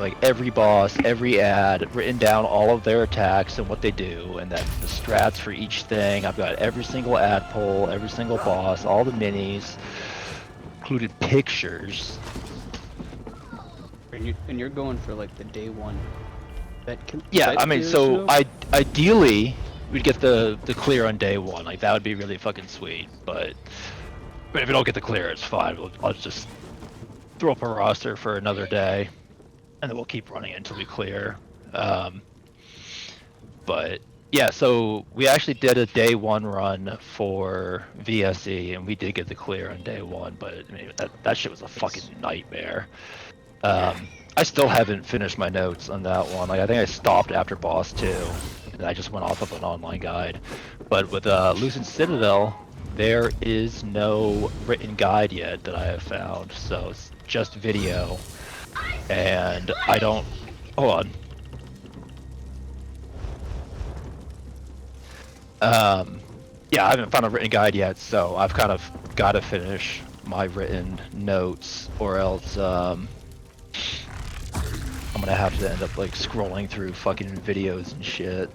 like every boss, every ad, written down all of their attacks and what they do, and then the strats for each thing. I've got every single ad pull, every single boss, all the minis, included pictures. And you're going for like the day one. Yeah, I mean, so ideally we'd get the clear on day one. Like that would be really fucking sweet. But if we don't get the clear, it's fine. I'll just throw up a roster for another day, and then we'll keep running until we clear. But yeah, so we actually did a day one run for VSE, and we did get the clear on day one. But I mean, that shit was a fucking nightmare. I still haven't finished my notes on that one. Like I think I stopped after boss 2, and I just went off of an online guide. But with Lucent Citadel, there is no written guide yet that I have found, so it's just video. And I don't. Hold on. Yeah, I haven't found a written guide yet, so I've kind of got to finish my written notes, or else I'm gonna have to end up like scrolling through fucking videos and shit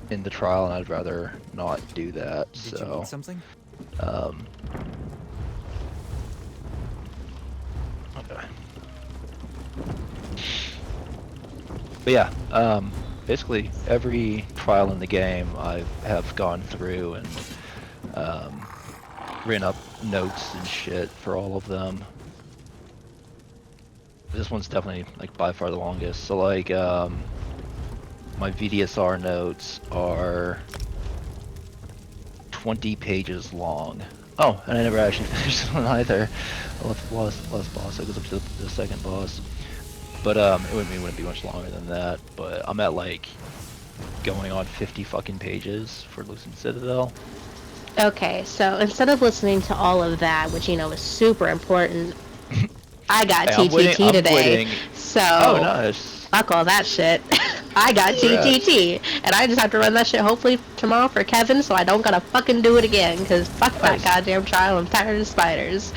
in the trial, and I'd rather not do that. Did you need something? Okay. But yeah, basically every trial in the game I have gone through and written up notes and shit for all of them. This one's definitely like by far the longest. So like my vDSR notes are 20 pages long. Oh, and I never actually finished one either. Last boss, I goes up to the second boss. But it wouldn't be much longer than that. But I'm at like going on 50 fucking pages for Lucent Citadel. Okay, so instead of listening to all of that, which you know is super important, I got TTT today. So oh, nice. Fuck all that shit. I got TTT, and I just have to run that shit hopefully tomorrow for Kevin, so I don't gotta fucking do it again. Cause fuck that goddamn trial. I'm tired of spiders.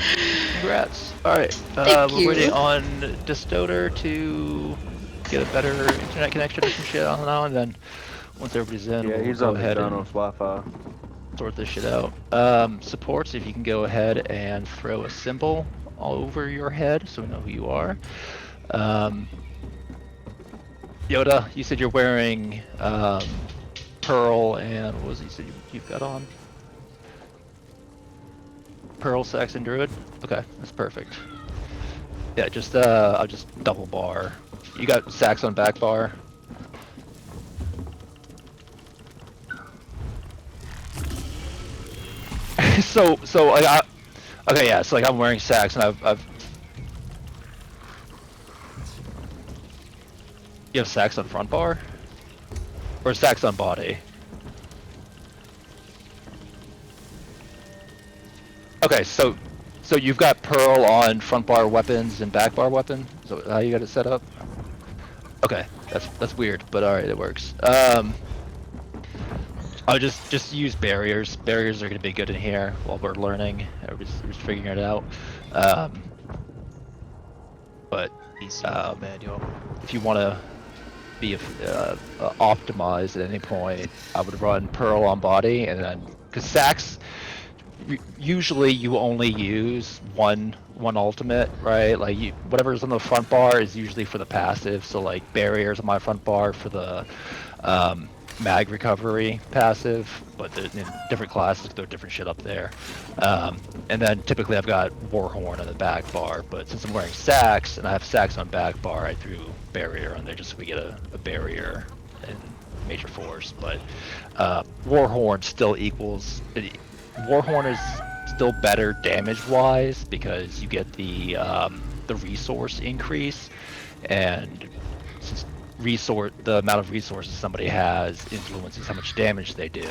Congrats. All right, we're waiting on Distoter to get a better internet connection or some shit. I don't know, and then once everybody's in, yeah, we'll he's go on ahead and Wi-Fi. Sort this shit out. Supports, if you can go ahead and throw a symbol all over your head so we know who you are. Yoda, you said you're wearing Pearl and what was it you said you've got on? Pearl, Sax, and Druid? Okay, that's perfect. Yeah, just I'll just double bar. You got Sax on back bar? so like okay, yeah, so like I'm wearing Sax and I've you have Sax on front bar? Or Sax on body? Okay, so you've got Pearl on front bar weapons and back bar weapon? So how you got it set up? Okay, that's weird, but alright, it works. I'll just use barriers. Barriers are gonna be good in here while we're learning. We're just figuring it out. But if you wanna be optimized at any point, I would run Pearl on body, and then because Sax usually you only use one ultimate, right? Like whatever's on the front bar is usually for the passive. So like barriers on my front bar for the mag recovery passive, but in different classes throw different shit up there. And then typically I've got Warhorn on the back bar, but since I'm wearing Sax and I have Sax on back bar, I threw barrier on there just so we get a barrier and major force. But Warhorn still equals. Warhorn is still better damage wise because you get the resource increase, and since the amount of resources somebody has influences how much damage they do,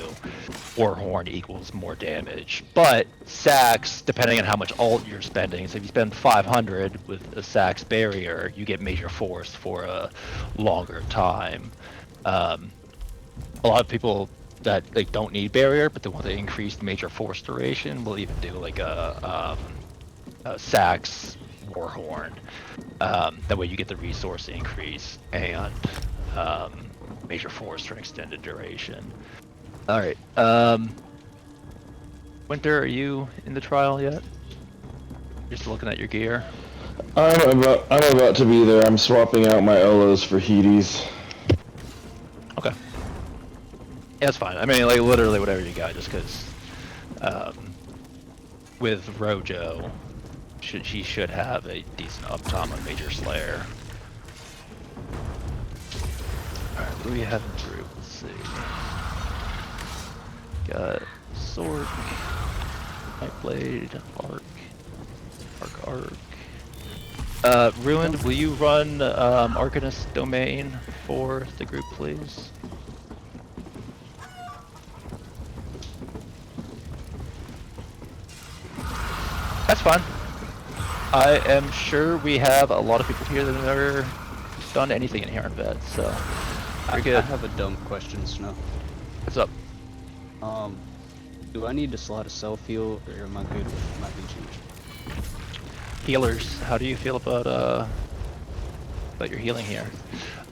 Warhorn equals more damage. But Sax, depending on how much ult you're spending, so if you spend 500 with a Sax barrier, you get major force for a longer time. A lot of people that they don't need barrier, but they want to increase major force duration, will even do like a Sax Warhorn. That way you get the resource increase and major force for an extended duration. All right. Winter, are you in the trial yet? You're still looking at your gear. I'm about to be there. I'm swapping out my Elos for Heaties. Okay. Yeah, that's fine. I mean, like, literally whatever you got, just because with Rojo, she should have a decent uptime on Major Slayer. Alright, what do we have in the group? Let's see. Got Sword, Nightblade, Arc. Ruined, will you run Arcanist Domain for the group, please? That's fine. I am sure we have a lot of people here that have never done anything in here in bed, so I you're good. have a dumb question, Snow. What's up? Do I need to slot a self-heal, or am I good with my BG? Healers, how do you feel about your healing here?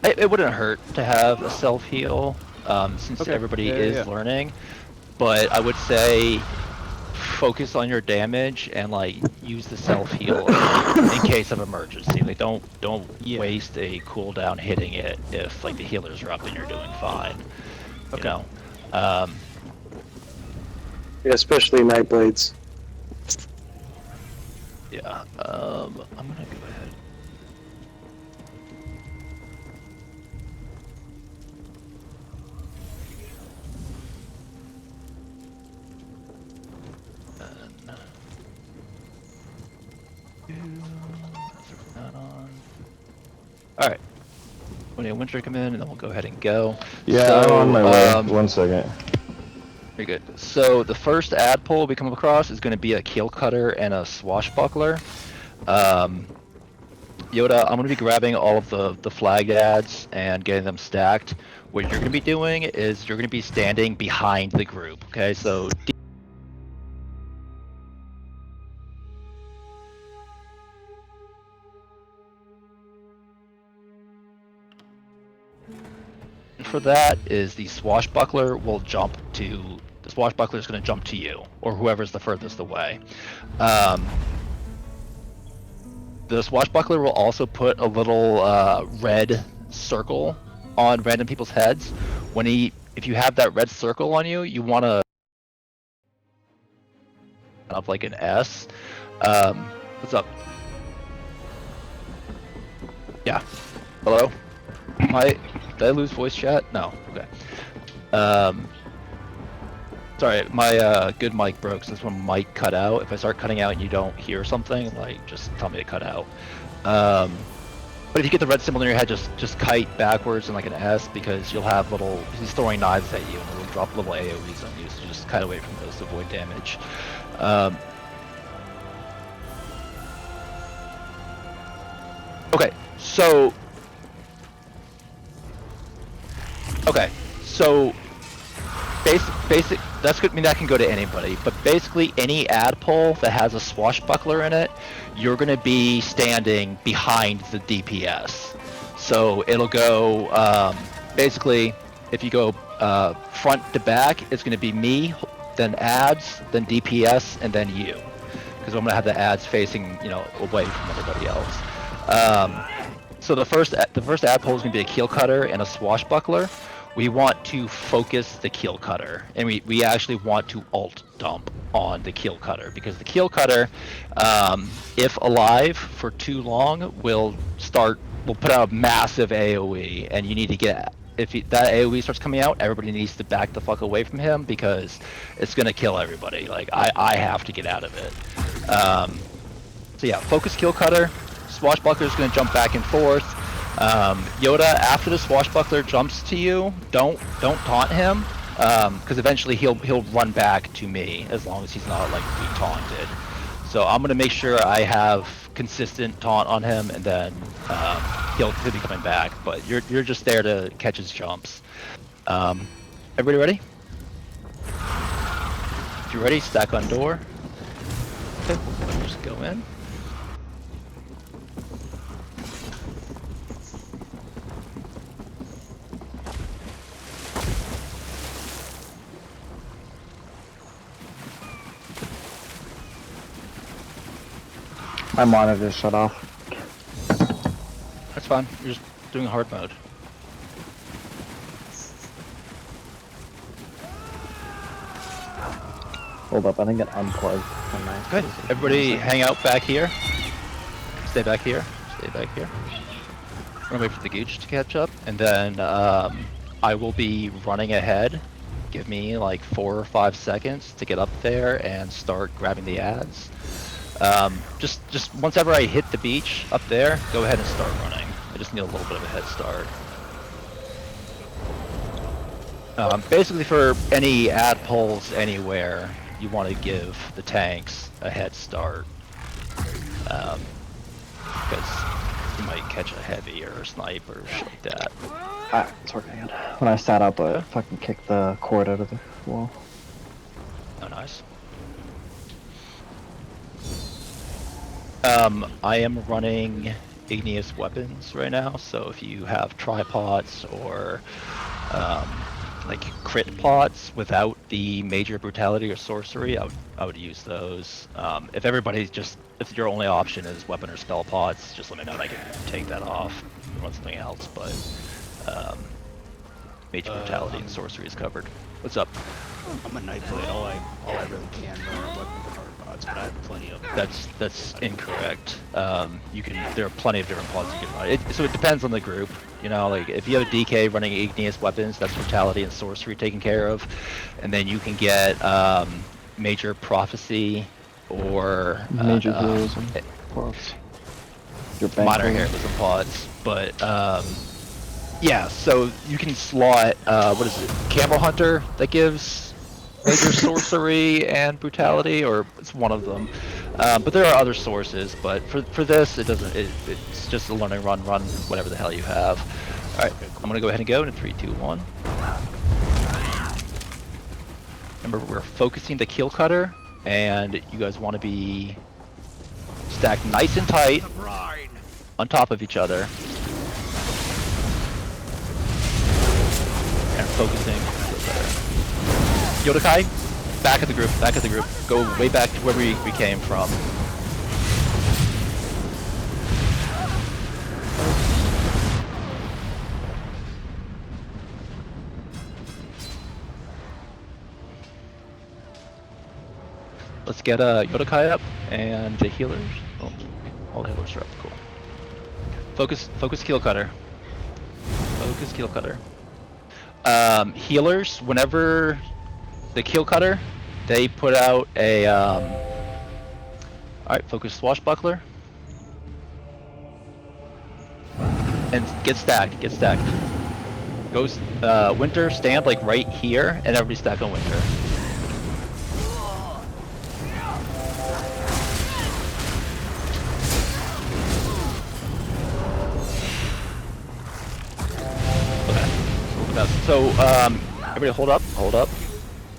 It wouldn't hurt to have a self-heal, since everybody is learning, but I would say focus on your damage and like use the self-heal in case of emergency. Like don't waste a cooldown hitting it if like the healers are up and you're doing fine. You know? Yeah, especially Nightblades. Yeah, I'm gonna go ahead. Alright. When the Winter come in, and then we'll go ahead and go. Yeah, so, I'm on my way. 1 second. Very good. So the first ad pull we come across is going to be a Keel Cutter and a Swashbuckler. Yoda, I'm going to be grabbing all of the flag ads and getting them stacked. What you're going to be doing is you're going to be standing behind the group, okay? So for that is the Swashbuckler will jump to... The Swashbuckler is going to jump to you, or whoever's the furthest away. The Swashbuckler will also put a little red circle on random people's heads. If you have that red circle on you, you want to of like an S. What's up? Yeah. Hello? Did I lose voice chat? No. Okay. Sorry, my good mic broke, so this one might cut out. If I start cutting out and you don't hear something, like, just tell me to cut out. But if you get the red symbol in your head, just kite backwards in like an S, because you'll have little... He's throwing knives at you, and it'll drop little AoEs on you, so just kite away from those to avoid damage. Okay, so... Basic. That's good. I mean, that can go to anybody, but basically any ad pull that has a Swashbuckler in it, you're going to be standing behind the DPS. So it'll go basically if you go front to back, it's going to be me, then ads, then DPS, and then you, because I'm going to have the ads facing away from everybody else. So the first ad pull is going to be a Keel Cutter and a Swashbuckler. We want to focus the Keel Cutter, and we actually want to alt dump on the Keel Cutter, because the Keel Cutter, if alive for too long, will put out a massive AoE, and you need to get... If that AoE starts coming out, everybody needs to back the fuck away from him, because it's gonna kill everybody. Like, I have to get out of it. So yeah, focus Keel Cutter. Swashbuckler is gonna jump back and forth. Yoda, after the Swashbuckler jumps to you, don't taunt him, because eventually he'll run back to me as long as he's not like being taunted. So I'm gonna make sure I have consistent taunt on him, and then he'll be coming back. But you're just there to catch his jumps. Everybody ready? If you're ready, stack on door. Okay, we'll just go in. My monitor shut off. That's fine. You're just doing hard mode. Hold up, I think it unplugged. Good. Everybody hang out back here. Stay back here. Stay back here. We're gonna wait for the Gooch to catch up, and then I will be running ahead. Give me like 4 or 5 seconds to get up there and start grabbing the ads. Just once ever I hit the beach up there, go ahead and start running. I just need a little bit of a head start. Basically, for any ad pulls anywhere, you want to give the tanks a head start. Because you might catch a heavy or a sniper or shit like that. It's working again. When I sat up, I fucking kicked the cord out of the wall. Oh, nice. I am running igneous weapons right now, so if you have tripods or like crit pots without the major brutality or sorcery, I would use those. If if your only option is weapon or spell pots, just let me know and I can take that off and run something else, but major brutality and sorcery is covered. What's up? I'm a Nightblade. All I really can run are weapon card pods, but I have plenty of them. That's incorrect. There are plenty of different pods you can run. So it depends on the group. You know, like if you have a DK running igneous weapons, that's brutality and sorcery taken care of, and then you can get major prophecy or Major heroism pods. Your bank minor room. heroism pods. But yeah, so you can slot what is it, Camel Hunter that gives major sorcery and brutality, or it's one of them. But there are other sources, but for this, it doesn't. It's just a learning run, whatever the hell you have. All right, I'm gonna go ahead and go in 3, 2, 1. Remember, we're focusing the kill cutter, and you guys want to be stacked nice and tight on top of each other, and focusing kill cutter. Yodakai, back of the group. Go way back to where we came from. Let's get Yodakai up and the healers. Oh, all the healers are up. Cool. Focus kill cutter. Focus kill cutter. Healers, whenever the kill cutter, they put out a alright, focus swashbuckler. And get stacked. Goes Winter, stand like right here, and everybody stack on Winter. So, everybody hold up.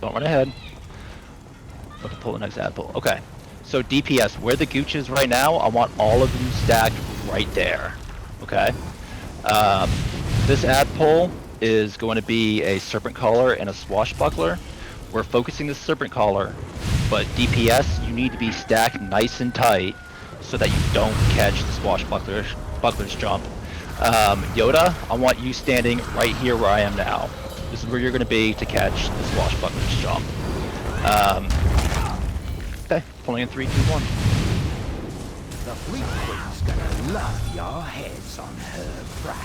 Don't run ahead. About to pull the next ad pull. Okay. So DPS, where the Gooch is right now, I want all of you stacked right there. Okay? This ad pull is going to be a Serpent Collar and a Swashbuckler. We're focusing the Serpent Collar, but DPS, you need to be stacked nice and tight so that you don't catch the Swashbuckler's jump. Yoda, I want you standing right here where I am now. This is where you're going to be to catch the Swashbuckler's jump. Okay, pulling in 3, 2, 1. The Fleet Queen's gonna love your heads on her brow.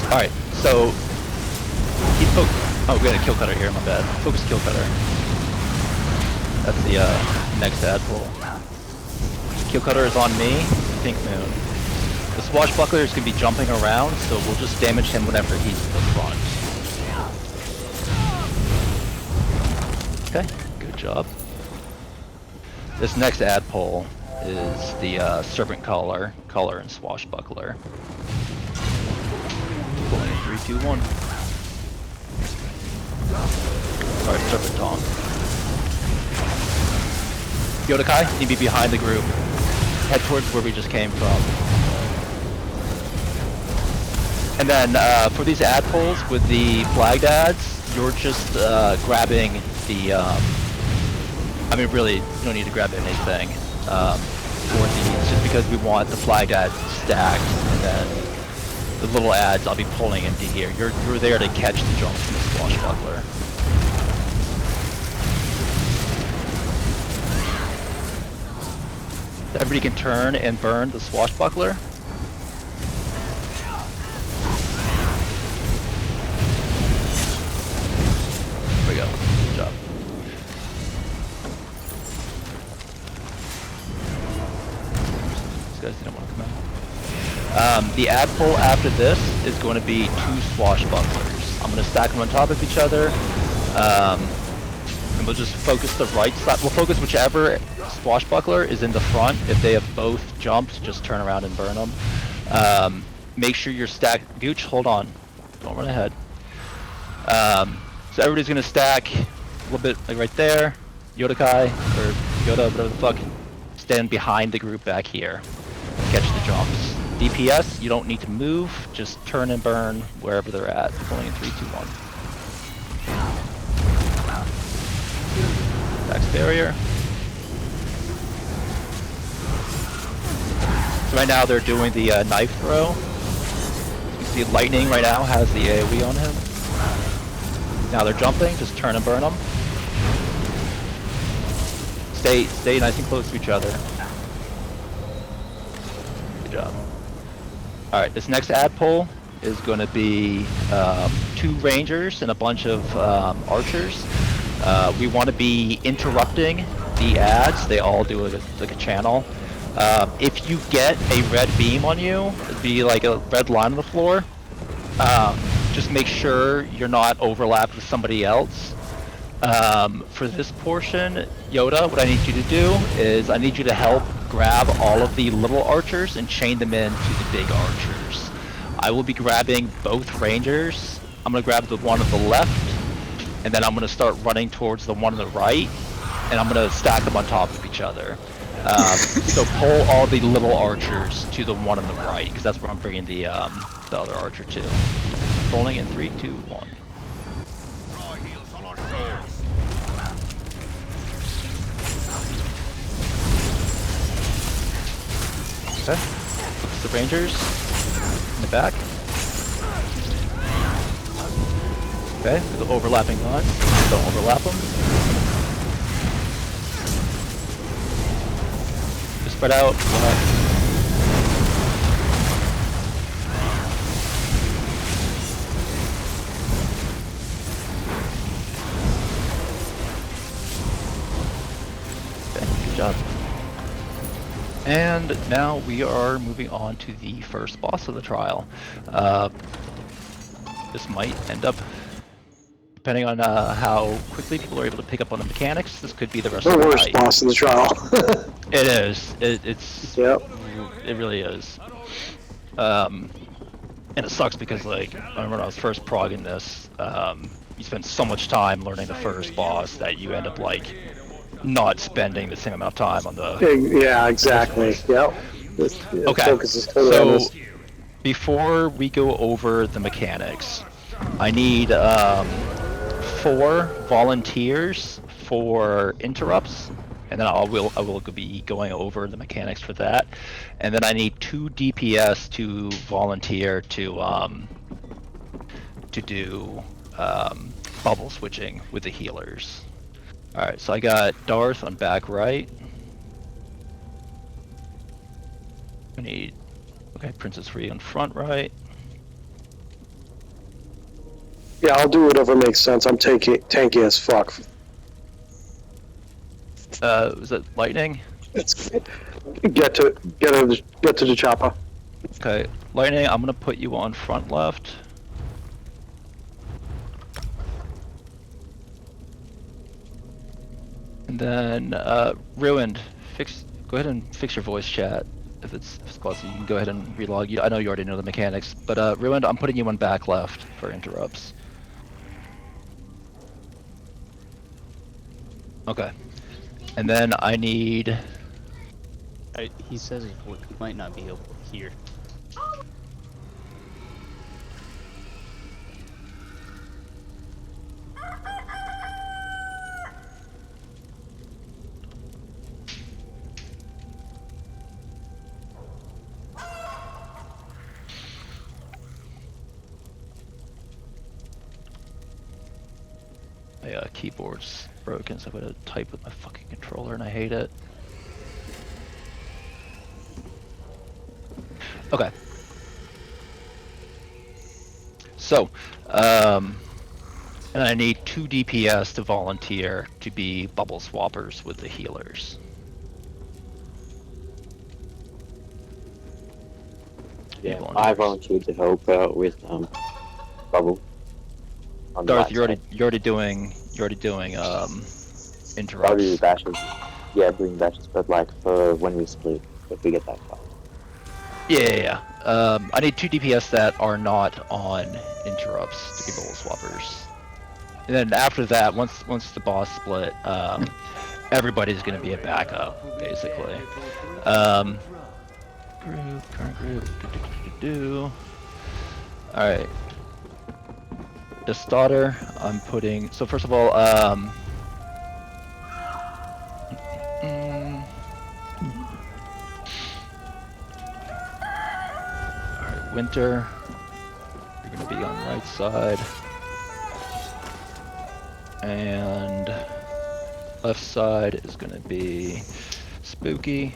Alright, so keep oh, we got a kill cutter here, my bad. Focus kill cutter. That's the next ad pull. Kill cutter is on me, Pink Moon. The Swashbuckler is going to be jumping around, so we'll just damage him whenever he's in the front. Okay, good job. This next ad pull is the Serpent Collar and Swashbuckler. Pulling in 3, 2, 1. Sorry, Serpent Tongue. Yodakai, you need to be behind the group. Head towards where we just came from. And then for these ad pulls with the flagged ads, you're just grabbing the. I mean, really, you don't need to grab anything for these, just because we want the flagged ads stacked, and then the little ads I'll be pulling into here. You're there to catch the jump from the swashbuckler. Everybody can turn and burn the swashbuckler. There we go. Good job. These guys didn't want to come out. The ad pull after this is going to be 2 swashbucklers. I'm going to stack them on top of each other. And we'll just focus the right side. We'll focus whichever swashbuckler is in the front. If they have both jumped, just turn around and burn them. Make sure you're stacked. Gooch, hold on. Don't run ahead. So everybody's gonna stack a little bit like right there. Yodakai, or Yoda, whatever the fuck. Stand behind the group back here. Catch the jumps. DPS, you don't need to move. Just turn and burn wherever they're at. Pulling in 3, 2, 1. Max barrier. So right now they're doing the knife throw. You see Lightning right now has the AoE on him. Now they're jumping, just turn and burn them. Stay nice and close to each other. Good job. Alright, this next ad pull is going to be 2 rangers and a bunch of archers. We want to be interrupting the ads. They all do like a channel. If you get a red beam on you, it'd be like a red line on the floor. Just make sure you're not overlapped with somebody else. For this portion, Yoda, what I need you to do is I need you to help grab all of the little archers and chain them in to the big archers. I will be grabbing both rangers. I'm going to grab the one on the left, and then I'm going to start running towards the one on the right, and I'm going to stack them on top of each other. So pull all the little archers to the one on the right, because that's where I'm bringing the other archer to. Rolling in 3, 2, 1. Okay. The rangers in the back. Okay, the overlapping lines. Don't overlap them. Just spread out. Okay, good job. And now we are moving on to the first boss of the trial. This might end up, depending on how quickly people are able to pick up on the mechanics, this could be the rest of the The worst night. boss in the trial. It is. It's. Yep. It really is. And it sucks because, like, I remember when I was first progging this, you spend so much time learning the first boss that you end up, like, not spending the same amount of time on the... Yeah, exactly. Yep. Okay, Focus is totally on so this. before we go over the mechanics, I need 4 volunteers for interrupts, and then I will be going over the mechanics for that, and then I need 2 DPS to volunteer to do bubble switching with the healers. Alright, so I got Darth on back right. I need, okay, Princess Free on front right. Yeah, I'll do whatever makes sense. I'm tanky as fuck. Was that Lightning? It's get to the chopper. Okay, Lightning, I'm gonna put you on front left. And then, Ruined, go ahead and fix your voice chat. If it's close, you can go ahead and relog. I know you already know the mechanics, but Ruined, I'm putting you on back left for interrupts. Okay. And then I need... He says he might not be able to hear. My keyboard's broken, so I'm gonna type with my fucking controller, and I hate it. Okay. So, and I need 2 DPS to volunteer to be bubble swappers with the healers. Yeah, Any I volunteers? volunteered to help out with Bubble. On the Darth, right you're side. already doing I'll do interrupts. bashes. Yeah, doing bashes, but like for when we split, if we get that far. Yeah. I need 2 DPS that are not on interrupts to be bubble swappers. And then after that, once the boss split, everybody's gonna be a backup, basically. Current group. All right. The starter, I'm putting. So first of all, Alright, Winter, you're gonna be on right side. And left side is gonna be Spooky.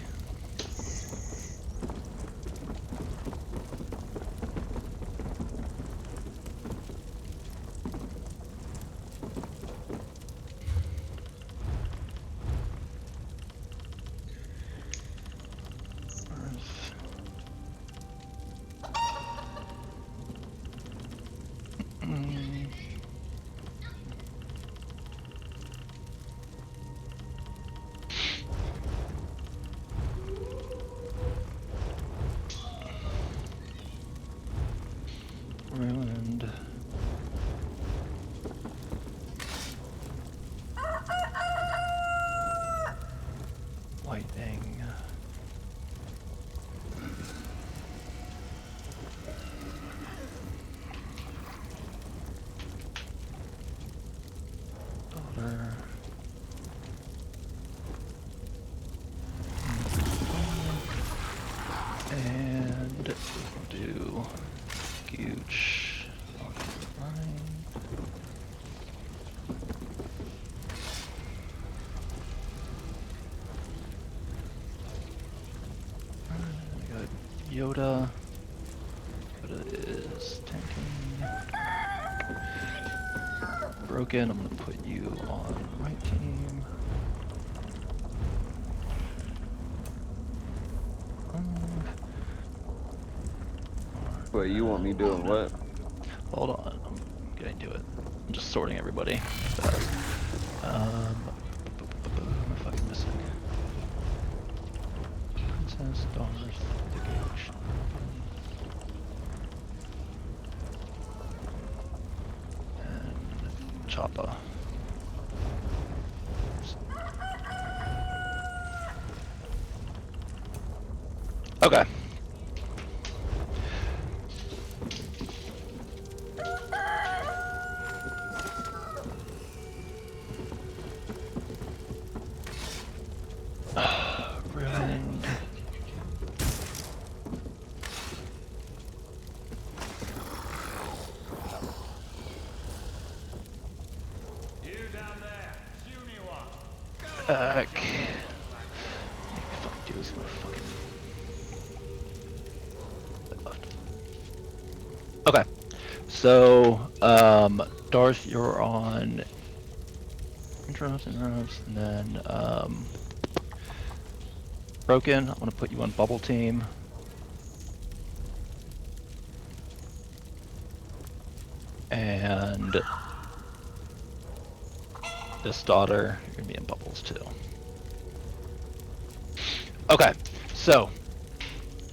Ruined. Lightning. Daughter. And we'll do Gooch on the line. We got Yoda. Yoda is tanking. Broken, I'm gonna put you on right team. But you want me doing what? Hold on, I'm getting to it. I'm just sorting everybody. What am I fucking missing? Princess, Daughters, the Gage. And Choppa. Okay. Ruined. Back. Fuck, do some fucking. Okay. So, Darth, you're on intros, and then, Broken, I'm gonna put you on Bubble Team. And this daughter, you're gonna be in Bubbles too. Okay, so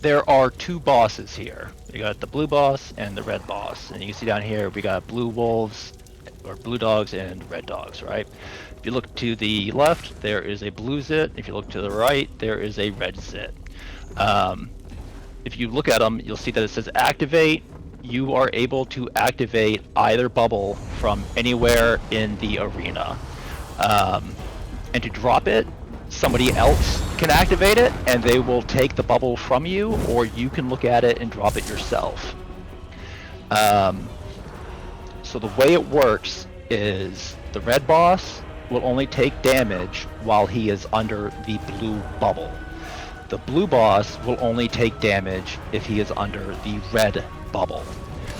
there are 2 bosses here. You got the blue boss and the red boss. And you can see down here, we got blue wolves, or blue dogs and red dogs, right? If you look to the left, there is a blue zit. If you look to the right, there is a red zit. If you look at them, you'll see that it says activate. You are able to activate either bubble from anywhere in the arena. And to drop it, somebody else can activate it, and they will take the bubble from you, or you can look at it and drop it yourself. So the way it works is the red boss will only take damage while he is under the blue bubble. The blue boss will only take damage if he is under the red bubble.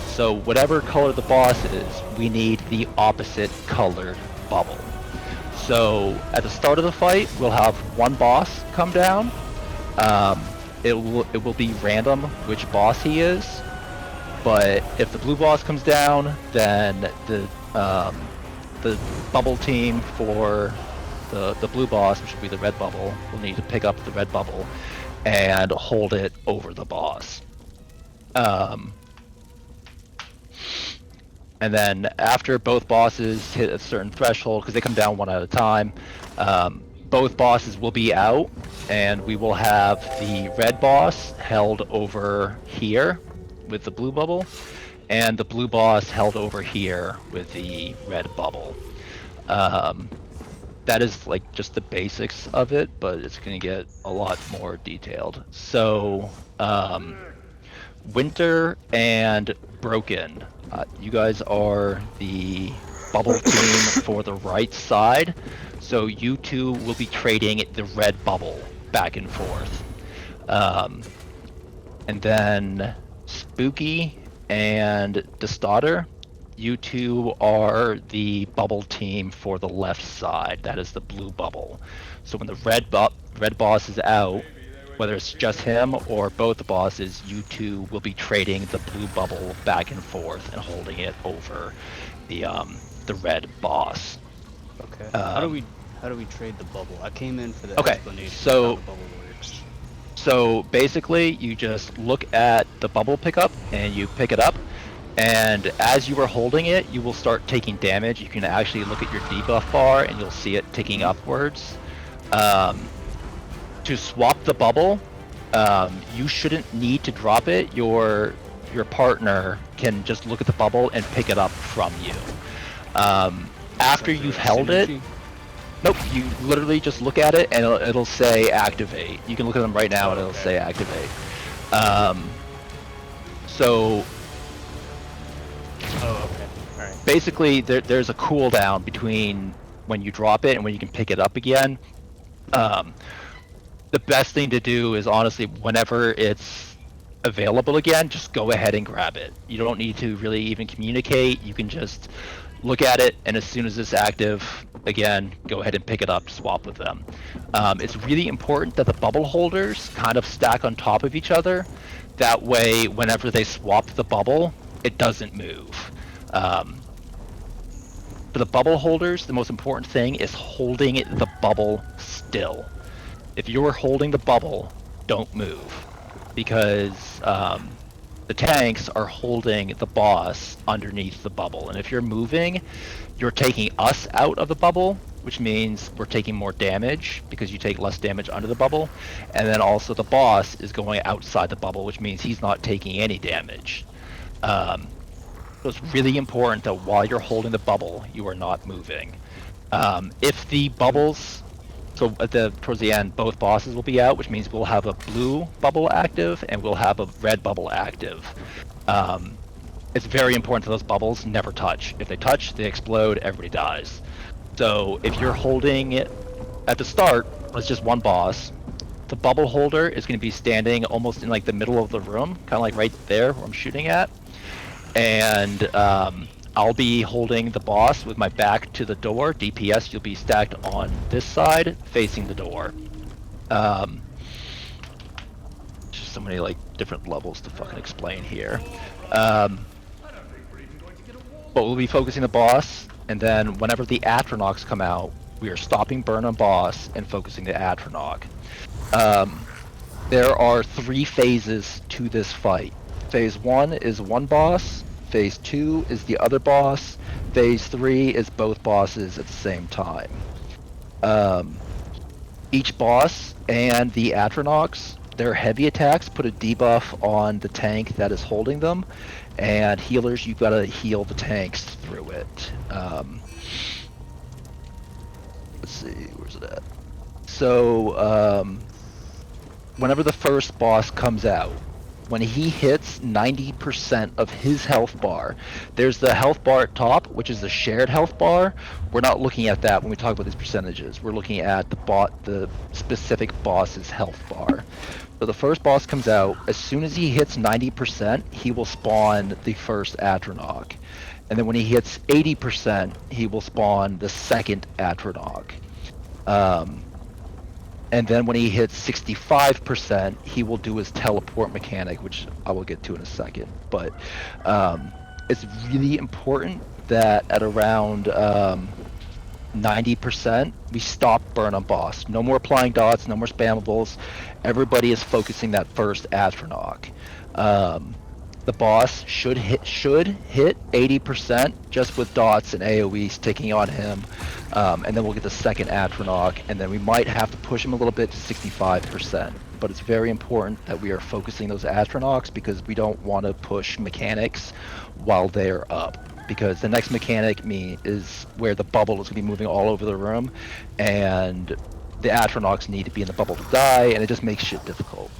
So whatever color the boss is, we need the opposite colored bubble. So at the start of the fight, we'll have one boss come down. It will be random which boss he is, but if the blue boss comes down, then the bubble team for the blue boss, which will be the red bubble, will need to pick up the red bubble and hold it over the boss. And then after both bosses hit a certain threshold, because they come down one at a time, both bosses will be out, and we will have the red boss held over here with the blue bubble, and the blue boss held over here with the red bubble. That is like just the basics of it, but it's going to get a lot more detailed. So, Winter and Broken, you guys are the bubble team for the right side, so you two will be trading the red bubble back and forth. And then Spooky and Destotter, you two are the bubble team for the left side. That is the blue bubble. So when the red boss is out, whether it's just him or both the bosses, you two will be trading the blue bubble back and forth and holding it over the red boss. Okay. How do we trade the bubble? I came in for the explanation so, of how the bubble works. So basically, you just look at the bubble pickup and you pick it up, and as you are holding it, you will start taking damage. You can actually look at your debuff bar and you'll see it ticking upwards. To swap the bubble, you shouldn't need to drop it. Your partner can just look at the bubble and pick it up from you. After you've held it, nope, you literally just look at it and it'll say activate. You can look at them right now and it'll say activate. Basically, there's a cooldown between when you drop it and when you can pick it up again. The best thing to do is honestly, whenever it's available again, just go ahead and grab it. You don't need to really even communicate. You can just look at it, and as soon as it's active, again, go ahead and pick it up, swap with them. It's really important that the bubble holders kind of stack on top of each other. That way, whenever they swap the bubble, it doesn't move. For the bubble holders, the most important thing is holding the bubble still. If you're holding the bubble, don't move, because the tanks are holding the boss underneath the bubble, and if you're moving, you're taking us out of the bubble, which means we're taking more damage because you take less damage under the bubble, and then also the boss is going outside the bubble, which means he's not taking any damage. So it's really important that while you're holding the bubble, you are not moving. If the bubbles, so towards the end, both bosses will be out, which means we'll have a blue bubble active and we'll have a red bubble active. It's very important that those bubbles never touch. If they touch, they explode, everybody dies. So if you're holding it at the start, it's just one boss. The bubble holder is going to be standing almost in like the middle of the room, kind of like right there where I'm shooting at. And I'll be holding the boss with my back to the door. DPS, you'll be stacked on this side, facing the door. Just so many like different levels to fucking explain here. But we'll be focusing the boss, and then whenever the Atronachs come out, we are stopping burn on boss and focusing the Atronach. There are 3 phases to this fight. Phase 1 is one boss. Phase 2 is the other boss. Phase 3 is both bosses at the same time. Each boss and the Atronachs, their heavy attacks put a debuff on the tank that is holding them, and healers, you've got to heal the tanks through it. Let's see, where's it at? So, whenever the first boss comes out, when he hits 90% of his health bar, there's the health bar at top, which is the shared health bar. We're not looking at that when we talk about these percentages. We're looking at the specific boss's health bar. So the first boss comes out. As soon as he hits 90%, he will spawn the first Atronach. And then when he hits 80%, he will spawn the second Atronach. And then when he hits 65%, he will do his teleport mechanic, which I will get to in a second. But it's really important that at around 90%, we stop burn on boss. No more applying dots, no more spammables. Everybody is focusing that first Atronach. The boss should hit 80% just with dots and AoE sticking on him, and then we'll get the second Atronach, and then we might have to push him a little bit to 65%. But it's very important that we are focusing those Atronachs because we don't want to push mechanics while they're up. Because the next mechanic is where the bubble is going to be moving all over the room, and the Atronachs need to be in the bubble to die, and it just makes shit difficult.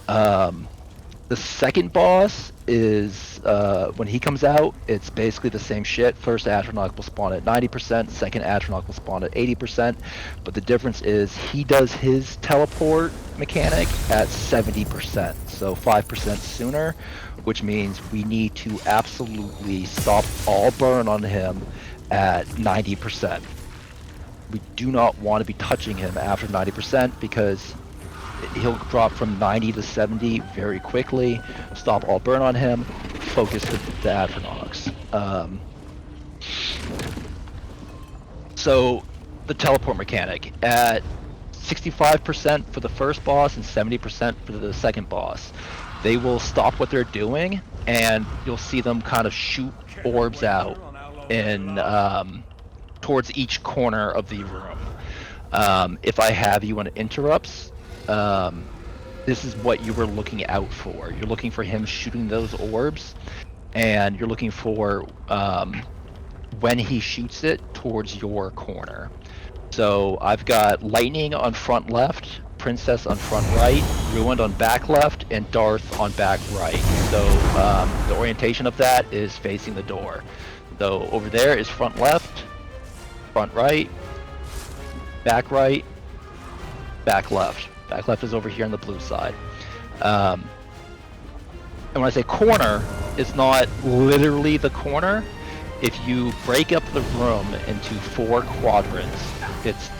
The second boss is, when he comes out, it's basically the same shit. First Atronach will spawn at 90%, second Atronach will spawn at 80%, but the difference is he does his teleport mechanic at 70%, so 5% sooner, which means we need to absolutely stop all burn on him at 90%. We do not want to be touching him after 90% because he'll drop from 90 to 70 very quickly. Stop all burn on him. Focus the Atronachs. So the teleport mechanic at 65% for the first boss and 70% for the second boss. They will stop what they're doing, and you'll see them kind of shoot orbs out in towards each corner of the room. If I have you on interrupts, this is what you were looking out for. You're looking for him shooting those orbs, and you're looking for when he shoots it towards your corner. So I've got Lightning on front left, Princess on front right, Ruined on back left, and Darth on back right. So the orientation of that is facing the door. So over there is front left, front right, back left. Back left is over here on the blue side. And when I say corner, it's not literally the corner. If you break up the room into 4 quadrants, it's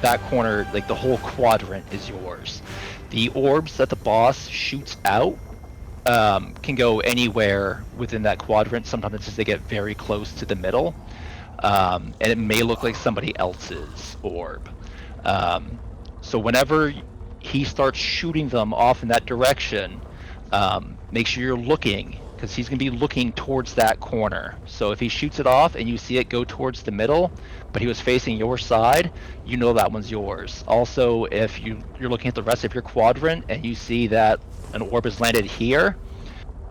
that corner, like the whole quadrant is yours. The orbs that the boss shoots out can go anywhere within that quadrant. Sometimes it's just they get very close to the middle, and it may look like somebody else's orb. So whenever he starts shooting them off in that direction, make sure you're looking, because he's going to be looking towards that corner. So if he shoots it off and you see it go towards the middle, but he was facing your side, you know that one's yours. Also, if you're looking at the rest of your quadrant and you see that an orb has landed here,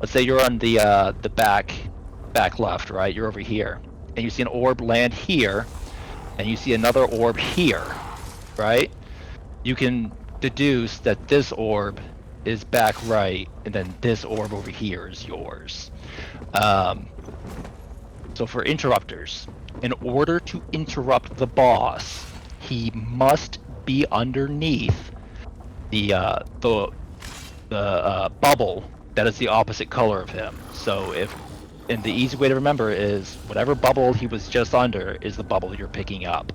let's say you're on the back left, right? You're over here, and you see an orb land here, and you see another orb here, right? You can deduce that this orb is back right, and then this orb over here is yours. So for interrupters, in order to interrupt the boss, he must be underneath the bubble that is the opposite color of him. So and the easy way to remember is whatever bubble he was just under is the bubble you're picking up.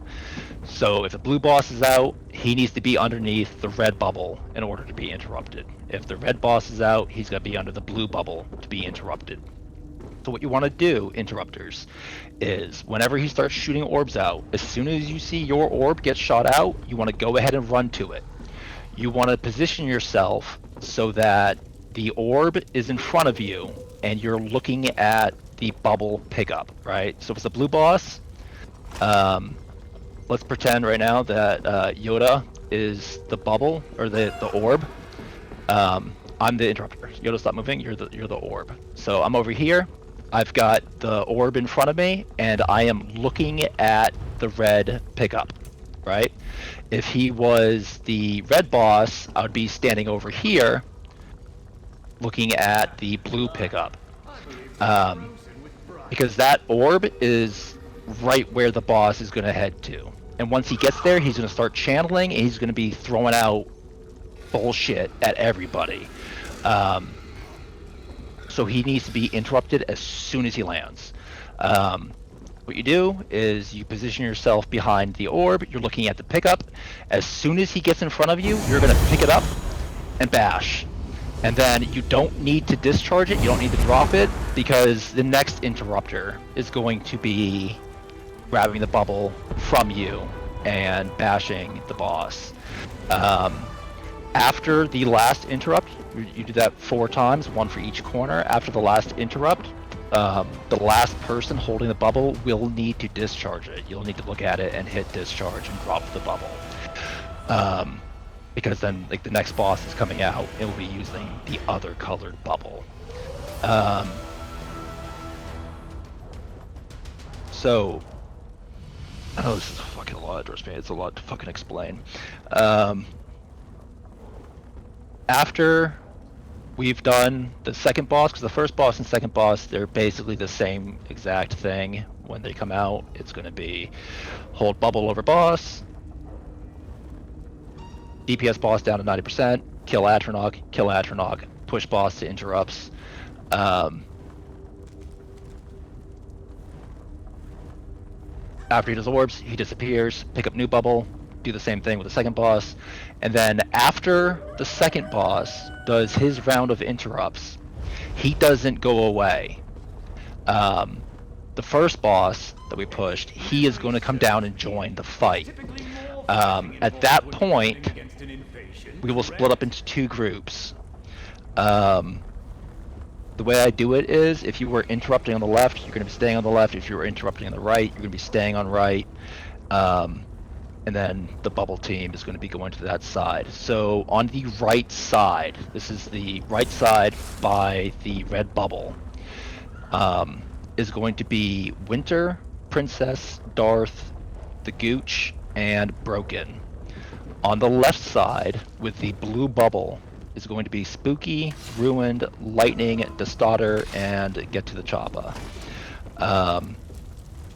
So if the blue boss is out, he needs to be underneath the red bubble in order to be interrupted. If the red boss is out, he's going to be under the blue bubble to be interrupted. So what you want to do, interrupters, is whenever he starts shooting orbs out, as soon as you see your orb get shot out, you want to go ahead and run to it. You want to position yourself so that the orb is in front of you and you're looking at the bubble pickup, right? So if it's a blue boss, let's pretend right now that Yoda is the bubble or the orb. I'm the interrupter. Yoda, stop moving. You're the orb. So I'm over here. I've got the orb in front of me, and I am looking at the red pickup, right? If he was the red boss, I would be standing over here, looking at the blue pickup. Because that orb is right where the boss is going to head to. And once he gets there, he's going to start channeling, and he's going to be throwing out bullshit at everybody. So he needs to be interrupted as soon as he lands. What you do is you position yourself behind the orb, you're looking at the pickup. As soon as he gets in front of you, you're going to pick it up and bash. And then you don't need to discharge it, you don't need to drop it, because the next interrupter is going to be grabbing the bubble from you and bashing the boss. After the last interrupt, you do that 4 times, 1 for each corner. After the last interrupt, the last person holding the bubble will need to discharge it. You'll need to look at it and hit discharge and drop the bubble. Because then, like, the next boss is coming out, it will be using the other colored bubble. So, I know this is fucking a lot, trust me, it's a lot to fucking explain. After we've done the second boss, because the first boss and second boss, they're basically the same exact thing. When they come out, it's going to be hold bubble over boss, DPS boss down to 90%, kill Atronach, push boss to interrupts. After he does orbs, he disappears, pick up new bubble, do the same thing with the second boss, and then after the second boss does his round of interrupts, he doesn't go away. The first boss that we pushed, he is going to come down and join the fight. At that point, we will split up into 2 groups. The way I do it is, if you were interrupting on the left, you're going to be staying on the left. If you were interrupting on the right, you're going to be staying on right. And then the bubble team is going to be going to that side. So on the right side, this is the right side by the red bubble, is going to be Winter, Princess, Darth, the Gooch, and Broken. On the left side, with the blue bubble, is going to be Spooky, Ruined, Lightning, Destaughter, and Get to the Choppa.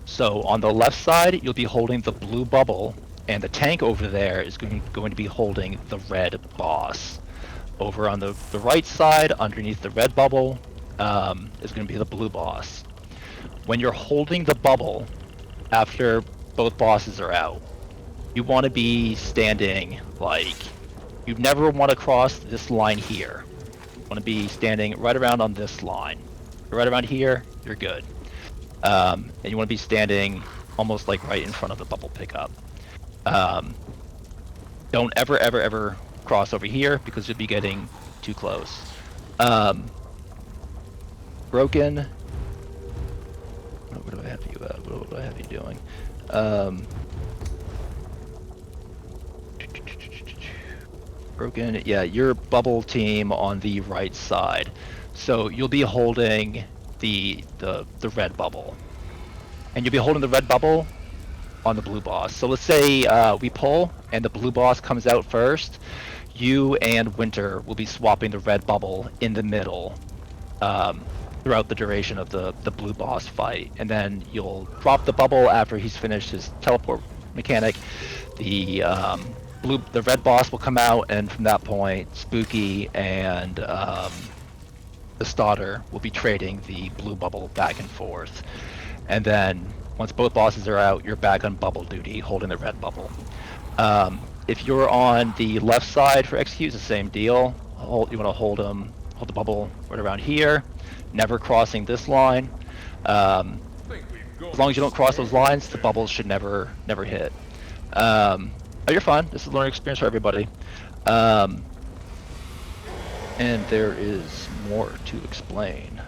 So on the left side, you'll be holding the blue bubble, and the tank over there is going to be holding the red boss. Over on the right side, underneath the red bubble, is going to be the blue boss. When you're holding the bubble, after both bosses are out, you want to be standing like... You never want to cross this line here. You want to be standing right around on this line. Right around here, you're good. And you want to be standing almost like right in front of the bubble pickup. Don't ever cross over here, because you'll be getting too close. Broken. What do I have you at? What do I have you doing? Broken, yeah, your bubble team on the right side. So you'll be holding the red bubble. And you'll be holding the red bubble on the blue boss. So let's say we pull and the blue boss comes out first. You and Winter will be swapping the red bubble in the middle throughout the duration of the blue boss fight. And then you'll drop the bubble after he's finished his teleport mechanic. The red boss will come out, and from that point, Spooky and the Stodder will be trading the blue bubble back and forth. And then, once both bosses are out, you're back on bubble duty, holding the red bubble. If you're on the left side for execute, it's the same deal. You want to hold the bubble right around here, never crossing this line. As long as you don't cross those lines, the bubbles should never hit. Oh, you're fine. This is a learning experience for everybody. And there is more to explain.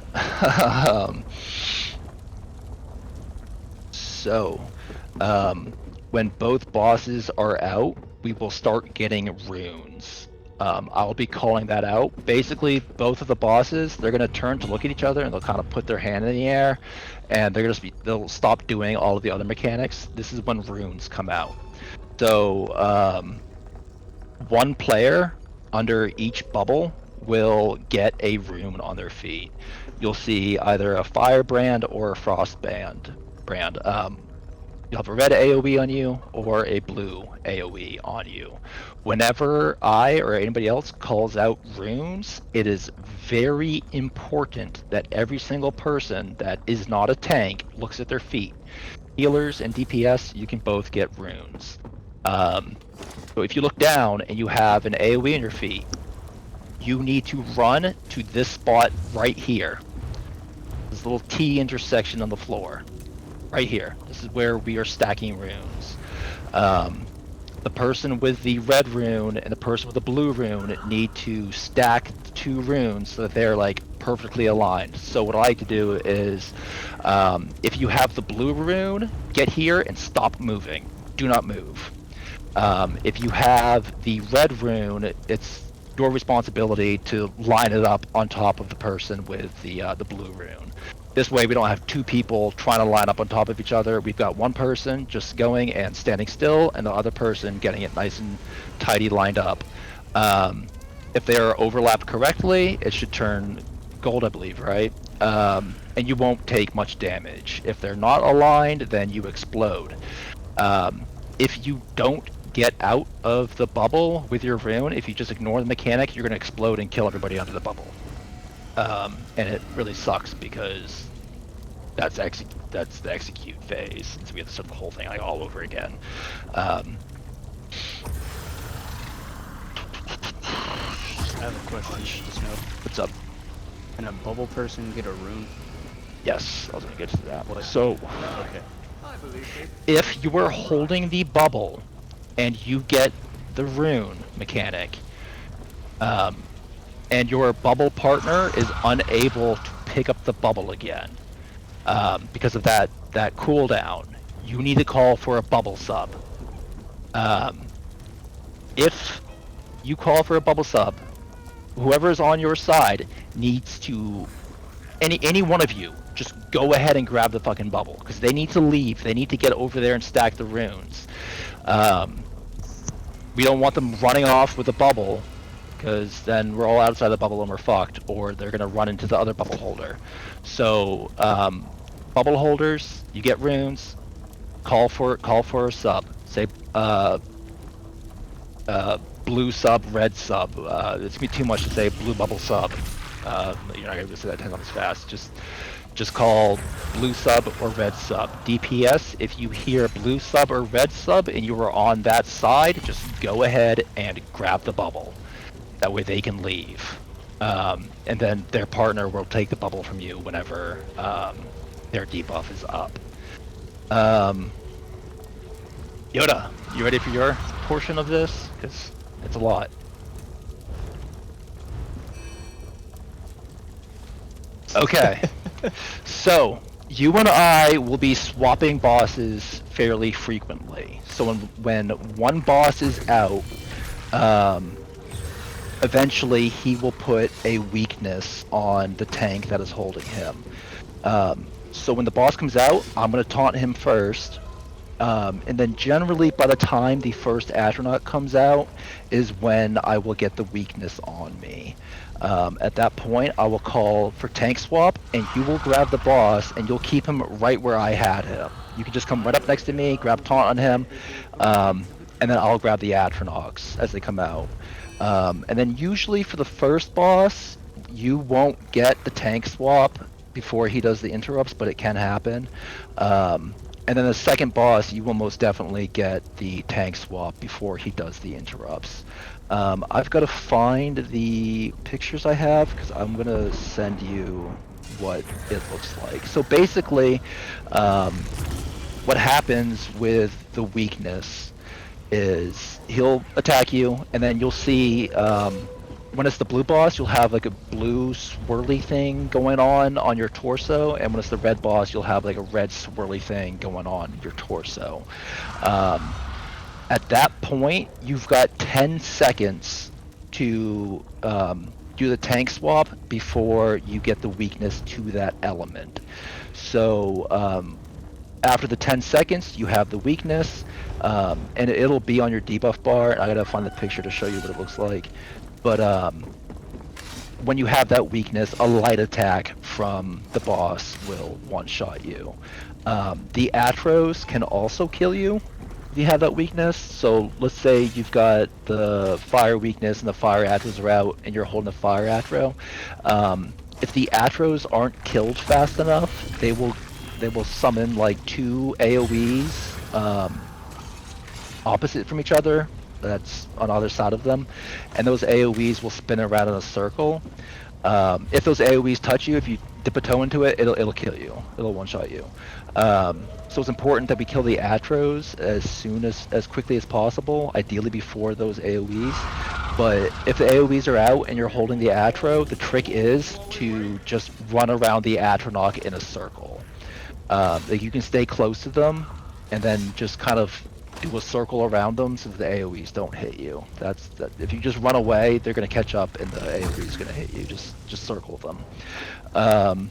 When both bosses are out, we will start getting runes. I'll be calling that out. Basically, both of the bosses, they're going to turn to look at each other, and they'll kind of put their hand in the air, and they'll stop doing all of the other mechanics. This is when runes come out. So, one player under each bubble will get a rune on their feet. You'll see either a firebrand or a frostbrand. You'll have a red AoE on you or a blue AoE on you. Whenever I or anybody else calls out runes, it is very important that every single person that is not a tank looks at their feet. Healers and DPS, you can both get runes. So if you look down and you have an AoE on your feet, you need to run to this spot right here. This little T intersection on the floor. Right here. This is where we are stacking runes. The person with the red rune and the person with the blue rune need to stack the 2 runes so that they're like perfectly aligned. So what I like to do is, if you have the blue rune, get here and stop moving. Do not move. If you have the red rune, it's your responsibility to line it up on top of the person with the blue rune. This way we don't have 2 people trying to line up on top of each other. We've got one person just going and standing still, and the other person getting it nice and tidy lined up. If they are overlapped correctly, it should turn gold, I believe, right? And you won't take much damage. If they're not aligned, then you explode. If you don't get out of the bubble with your rune, if you just ignore the mechanic, you're going to explode and kill everybody under the bubble. And it really sucks because that's the execute phase, so we have to start the whole thing like all over again. I have a question. Just know. What's up? Can a bubble person get a rune? Yes, I was gonna get to that. What? So, Okay. if you are holding the bubble and you get the rune mechanic, and your bubble partner is unable to pick up the bubble again, because of that cooldown, you need to call for a bubble sub. If you call for a bubble sub, whoever is on your side needs to, any one of you, just go ahead and grab the fucking bubble, because they need to leave. They need to get over there and stack the runes. We don't want them running off with a bubble, because then we're all outside the bubble and we're fucked, or they're gonna run into the other bubble holder. So, bubble holders, you get runes, call for a sub. Say, blue sub, red sub. It's gonna be too much to say blue bubble sub. You're not gonna be able to say that 10 times fast. Just call blue sub or red sub. DPS, if you hear blue sub or red sub and you are on that side, just go ahead and grab the bubble. That way they can leave. And then their partner will take the bubble from you whenever their debuff is up. Yoda, you ready for your portion of this? Because it's a lot. Okay. So, you and I will be swapping bosses fairly frequently. So when one boss is out, eventually he will put a weakness on the tank that is holding him. So when the boss comes out, I'm going to taunt him first. And then generally by the time the first astronaut comes out is when I will get the weakness on me. At that point, I will call for tank swap, and you will grab the boss, and you'll keep him right where I had him. You can just come right up next to me, grab taunt on him, and then I'll grab the Atronachs as they come out. And then usually for the first boss, you won't get the tank swap before he does the interrupts, but it can happen. And then the second boss, you will most definitely get the tank swap before he does the interrupts. I've got to find the pictures I have, because I'm going to send you what it looks like. So basically, what happens with the weakness is he'll attack you, and then you'll see, when it's the blue boss, you'll have like a blue swirly thing going on your torso, and when it's the red boss, you'll have like a red swirly thing going on your torso. At that point, you've got 10 seconds to do the tank swap before you get the weakness to that element. So after the 10 seconds, you have the weakness, and it'll be on your debuff bar. I gotta find the picture to show you what it looks like. But when you have that weakness, a light attack from the boss will one-shot you. The Atros can also kill you if you have that weakness. So let's say you've got the fire weakness and the fire Atros are out and you're holding the fire Atro. If the Atros aren't killed fast enough, they will summon like 2 AoEs opposite from each other. That's on either side of them, and those AoEs will spin around in a circle. If those AoEs touch you, if you dip a toe into it, it'll kill you. It'll one-shot you. So it's important that we kill the Atros as quickly as possible, ideally before those AoEs. But if the AoEs are out and you're holding the Atro, the trick is to just run around the Atronach in a circle. Like you can stay close to them, and then just kind of do a circle around them so that the AoEs don't hit you. That's that. If you just run away, they're gonna catch up, and the AoE is gonna hit you. Just circle them. The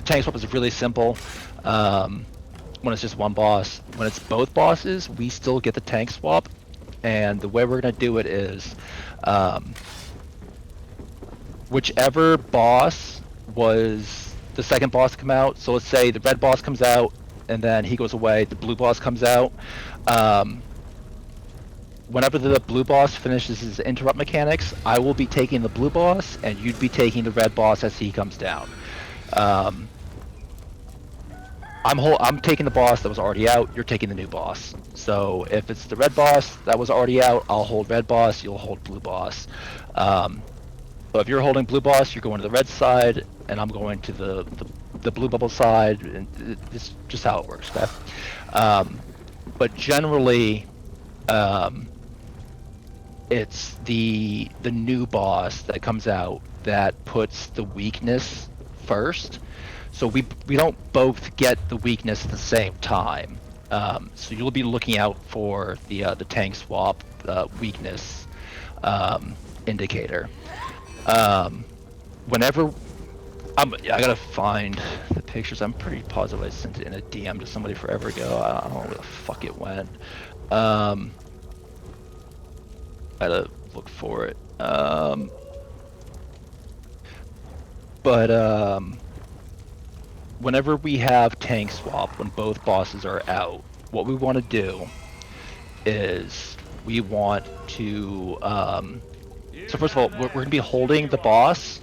tank swap is really simple. When it's just one boss. When it's both bosses, we still get the tank swap, and the way we're gonna do it is, whichever boss was the second boss to come out. So let's say the red boss comes out, and then he goes away. The blue boss comes out. Whenever the blue boss finishes his interrupt mechanics, I will be taking the blue boss, and you'd be taking the red boss as he comes down. I'm taking the boss that was already out. You're taking the new boss. So if it's the red boss that was already out, I'll hold red boss. You'll hold blue boss. So if you're holding blue boss, you're going to the red side, and I'm going to the blue bubble side. And it's just how it works, okay? But generally, it's the new boss that comes out that puts the weakness first. So we don't both get the weakness at the same time. So you'll be looking out for the tank swap weakness indicator. Whenever I gotta find the pictures. I'm pretty positive I sent it in a DM to somebody forever ago. I don't know where the fuck it went. I gotta look for it. Whenever we have tank swap, when both bosses are out, what we want to do is we want to. So first of all, we're going to be holding the boss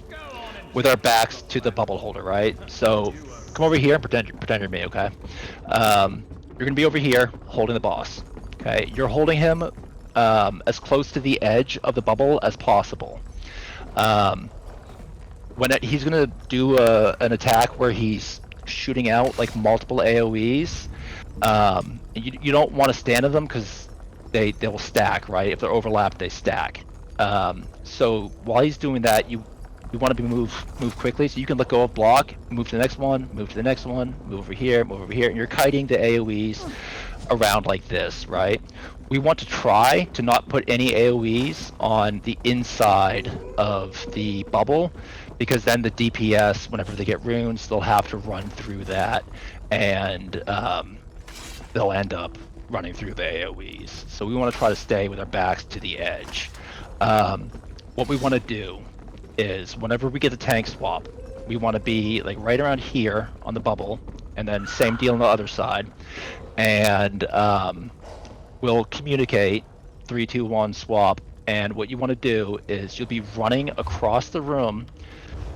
with our backs to the bubble holder, right? So come over here and pretend you're me, okay? You're going to be over here holding the boss, okay? You're holding him as close to the edge of the bubble as possible. He's going to do an attack where he's shooting out like multiple AoEs, you don't want to stand on them because they will stack, right? If they're overlapped, they stack. So while he's doing that, you want to move quickly, so you can let go of block, move to the next one, move to the next one, move over here, and you're kiting the AoEs around like this, right? We want to try to not put any AoEs on the inside of the bubble, because then the DPS, whenever they get runes, they'll have to run through that, and they'll end up running through the AoEs. So we want to try to stay with our backs to the edge. What we want to do is, whenever we get the tank swap, we want to be like right around here on the bubble, and then same deal on the other side, and we'll communicate 3, 2, 1 swap. And what you want to do is you'll be running across the room,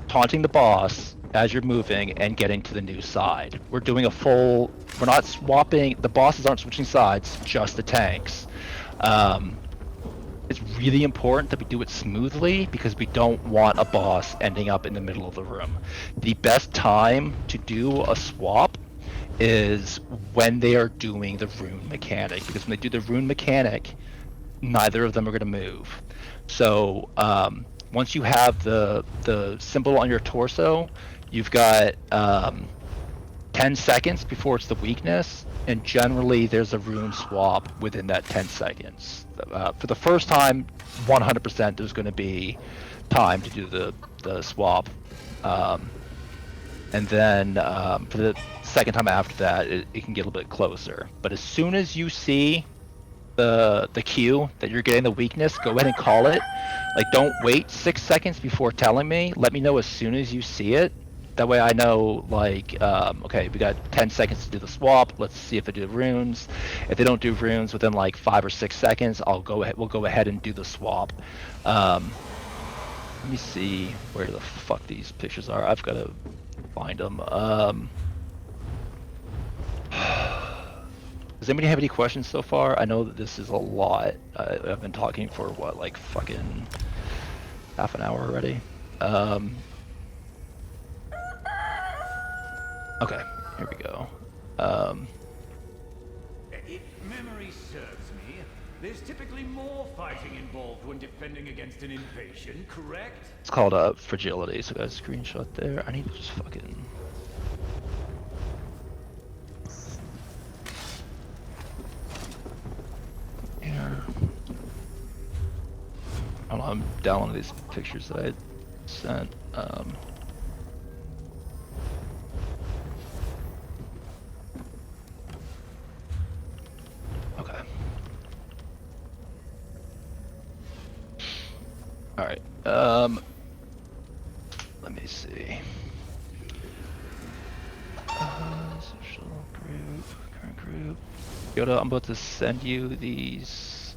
taunting the boss as you're moving and getting to the new side. We're not swapping, the bosses aren't switching sides, just the tanks. It's really important that we do it smoothly, because we don't want a boss ending up in the middle of the room. The best time to do a swap is when they are doing the rune mechanic, because when they do the rune mechanic, neither of them are going to move. So once you have the symbol on your torso, you've got 10 seconds before it's the weakness, and generally there's a rune swap within that 10 seconds. For the first time, 100% there's going to be time to do the swap. And then for the second time after that, it can get a little bit closer. But as soon as you see the cue that you're getting the weakness, go ahead and call it. Like, don't wait 6 seconds before telling me. Let me know as soon as you see it. That way I know, like, okay, we got 10 seconds to do the swap. Let's see if they do runes. If they don't do runes within like 5 or 6 seconds, we'll go ahead and do the swap. Let me see where the fuck these pictures are. I've got to find them. Does anybody have any questions so far? I know that this is a lot. I've been talking for what, like fucking half an hour already. Okay, here we go. If memory serves me, there's typically more fighting involved when defending against an invasion, correct? It's called fragility. So guys, screenshot there. I need to just fucking. Here. I don't know. I'm downloading these pictures that I sent. Okay. All right. Let me see. Social group, current group. Yoda, I'm about to send you these.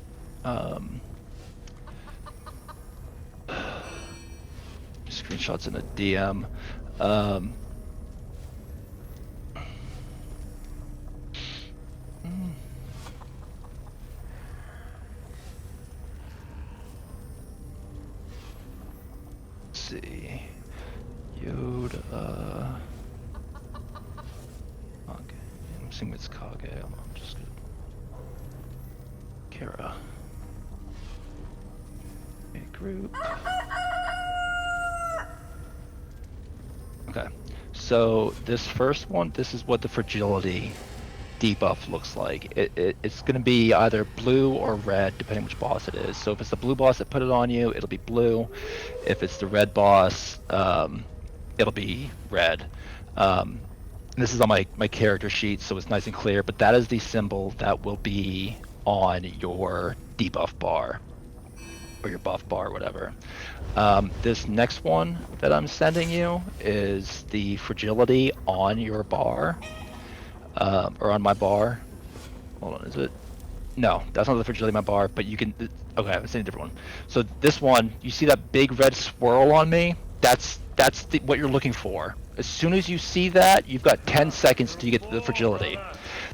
Screenshots in a DM. Let's see. Yoda. Okay. I'm assuming it's Kage. I'm just gonna. Kara. A group. Okay, so this first one, this is what the fragility debuff looks like. It's going to be either blue or red, depending which boss it is. So if it's the blue boss that put it on you, it'll be blue. If it's the red boss, it'll be red. This is on my character sheet, so it's nice and clear, but that is the symbol that will be on your debuff bar, or your buff bar, or whatever. This next one that I'm sending you is the fragility on your bar, or on my bar. Hold on, is it? No, that's not the fragility on my bar, but you can, okay, I'm sending a different one. So this one, you see that big red swirl on me? That's what you're looking for. As soon as you see that, you've got 10 seconds to get to the fragility.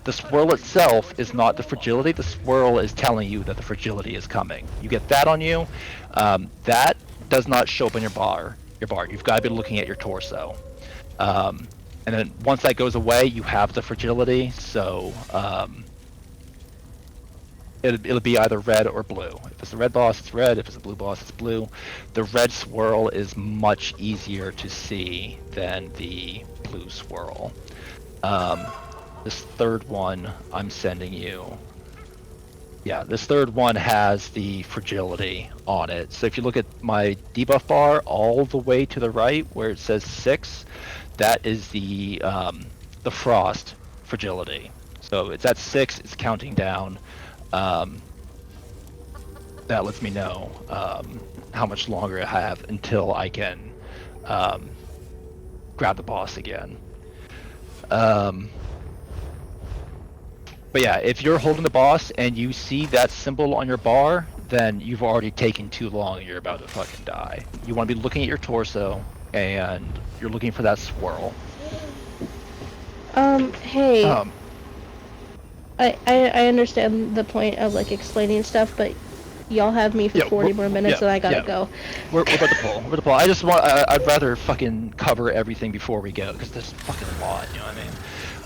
The swirl itself is not the fragility. The swirl is telling you that the fragility is coming. You get that on you. That does not show up on your bar. You've got to be looking at your torso. And then once that goes away, you have the fragility. So it'll be either red or blue. If it's the red boss, it's red. If it's the blue boss, it's blue. The red swirl is much easier to see than the blue swirl. This third one I'm sending you. Yeah, this third one has the fragility on it. So if you look at my debuff bar all the way to the right where it says 6, that is the frost fragility. So it's at 6, it's counting down. That lets me know how much longer I have until I can grab the boss again. But yeah, if you're holding the boss and you see that symbol on your bar, then you've already taken too long and you're about to fucking die. You want to be looking at your torso and you're looking for that swirl. Hey. I understand the point of like explaining stuff, but y'all have me for 40 more minutes and I gotta go. We're about to pull. We're to pull. I just want. I'd rather fucking cover everything before we go because there's fucking a lot. You know what I mean?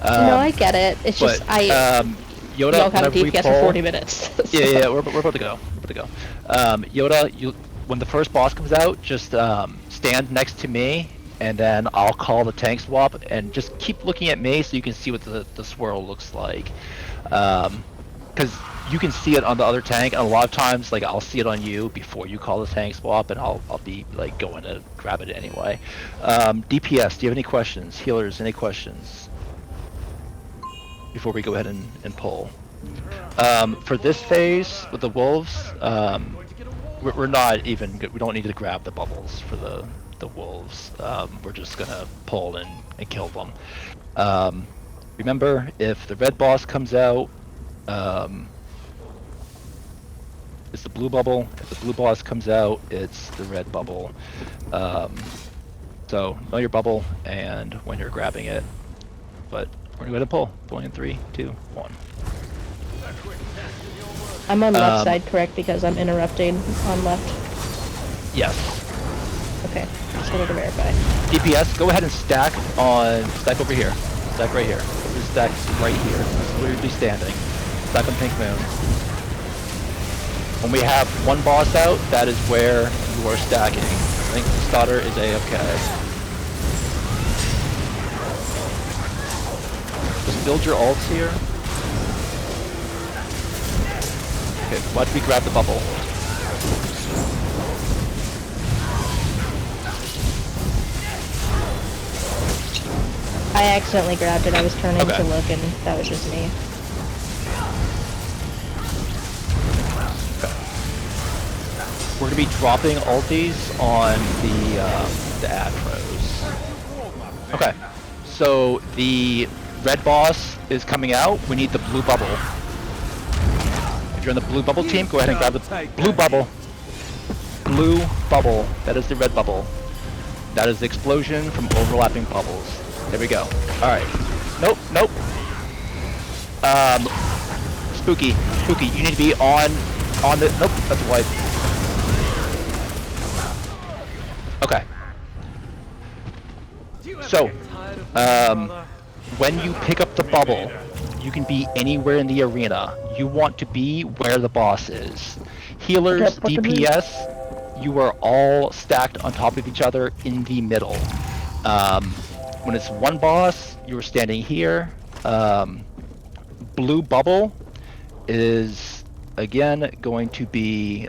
No, I get it. It's just Yoda, y'all have DPS for 40 minutes. So. Yeah, we're about to go. Yoda, when the first boss comes out, just stand next to me, and then I'll call the tank swap, and just keep looking at me so you can see what the swirl looks like. Because you can see it on the other tank, and a lot of times, like, I'll see it on you before you call the tank swap, and I'll be like going to grab it anyway. DPS, do you have any questions? Healers, any questions? Before we go ahead and pull. For this phase with the wolves, we're not even good. We don't need to grab the bubbles for the wolves. We're just gonna pull and kill them. Remember, if the red boss comes out, it's the blue bubble. If the blue boss comes out, it's the red bubble. So know your bubble and when you're grabbing it. But we're gonna go to pull. Pulling in 3, 2, 1. I'm on left side, correct? Because I'm interrupting on left. Yes. Okay, just wanted to verify. DPS, go ahead and stack over here. Stack right here. Just stack right here. That's where you'd be standing. Stack on Pink Moon. When we have one boss out, that is where you are stacking. I think Stoddard is AFK. Just build your ults here. Okay, watch me grab the bubble. I accidentally grabbed it. I was turning Okay. to look, and that was just me. We're gonna be dropping ulties on the Afros. Okay, so the red boss is coming out. We need the blue bubble. If you're on the blue bubble team, go ahead and grab the blue bubble. Blue bubble. That is the red bubble. That is the explosion from overlapping bubbles. There we go. All right. Nope. Nope. Spooky. Spooky. You need to be on the. Nope. That's white. Okay. So, when you pick up the bubble, you can be anywhere in the arena. You want to be where the boss is. Healers, DPS, you are all stacked on top of each other in the middle. When it's one boss, you're standing here. Blue bubble is, again, going to be...